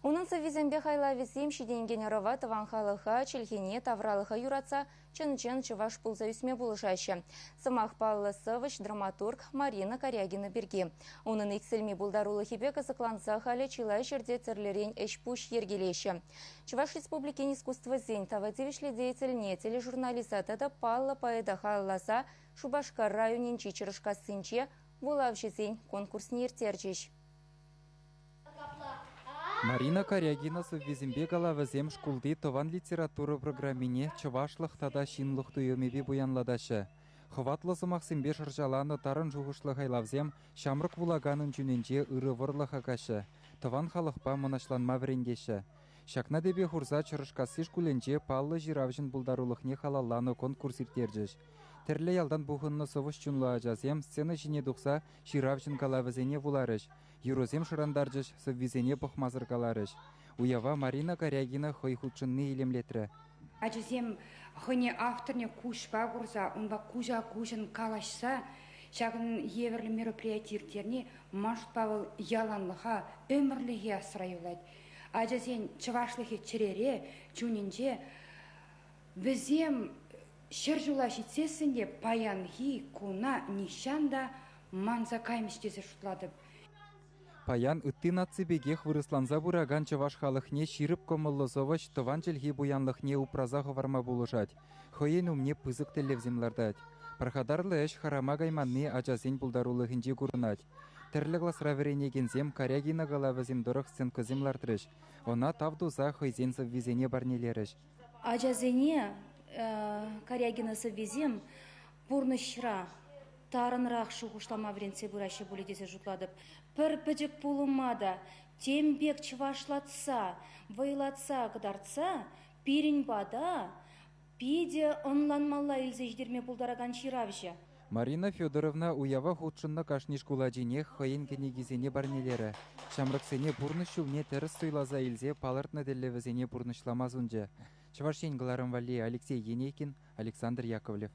Унын сывизембе хайлавизем шиденген арава таван халыха, челхене, тавралыха юратса, чын-чын чываш пулза үсме булышашы. Сымах Паллы Сывыч, драматург Марина Корягина берге. Унын иксельми булдарулы хибе кызыкланса халі чилай жерде церлерен эшпуш ергелеші. Чуваш республикен искусство зень тавадевишлі деятельне тележурнализатада Паллы поэда халласа Шубашкар районен чичырышка сынче вулавши зень конкурсне ертерчеш. Марина Корягина соввизембе галавызем шкулды тован литература программине чывашлық тада шинлық туйымеби буянладашы. Хыватлысымақ сымбе шыржаланы тарын жуғышлы хайлавзем шамрық вулаганын жүненже ырывырлық акашы. Тован халықпа мұнашланма вренгеші. Шакна дебе хурза чырышкасы шкуленже паллы жиравжын булдарулықне халалланы конкурс иртержіш. Терле ялдан бұғынны совыш чунла ажазем сцена жіне дұқса жиравжын галавызене вуларыш. Юрозем шырандаржыш соввизене бұқмазыр галарыш. Уява Марина Корягина хой худшынны илемлетрі. Ажазем хыне авторне кушпа курса, онба кужа-кужын калашса, шағын еверлі мероприятиртерне Маш Павыл яланлыға өмірліге асырайылайды. Ажазен чывашлығы чірере, чуненже, бізем шыр жула жетсесінде паянғы куна нишанда манза каймештезе шутладып. Паян ыттын атсыбегех вырысланза бураган чываш халықне ширып комыллы совыш тован желхи буянлықне упраза ховарма булышать. Хойен умне пызык телевземлардать. Прохадарлы эш харама гайманны ажазен булдарулығынже курынать. Терлі гласра веренегензем Корягина галавызем дұрық сценкыземлардырыш. Она тавдуза хойзен соввизене барнелеріш. Ажазене Корягина соввизем бурнышра. Тарынрақ шуғышлама вренце бұрашы бөледесе жұтладып. Пір піджік пулымада, тембек чывашлатса, вайлатса қыдарца, пирин бада, пиде онланмалла илзеждерме бұлдараган ширавжы. Марина Федоровна уява худшынны кашниш куладжине хойын кенегизене барнелері. Шамрықсене бұрнышылне тәріс суйлаза илзе палыртны дәллевізене бұрнышламазунже. Чывашен Гларым Вали, Алексей Енекин, Александр Яковлев.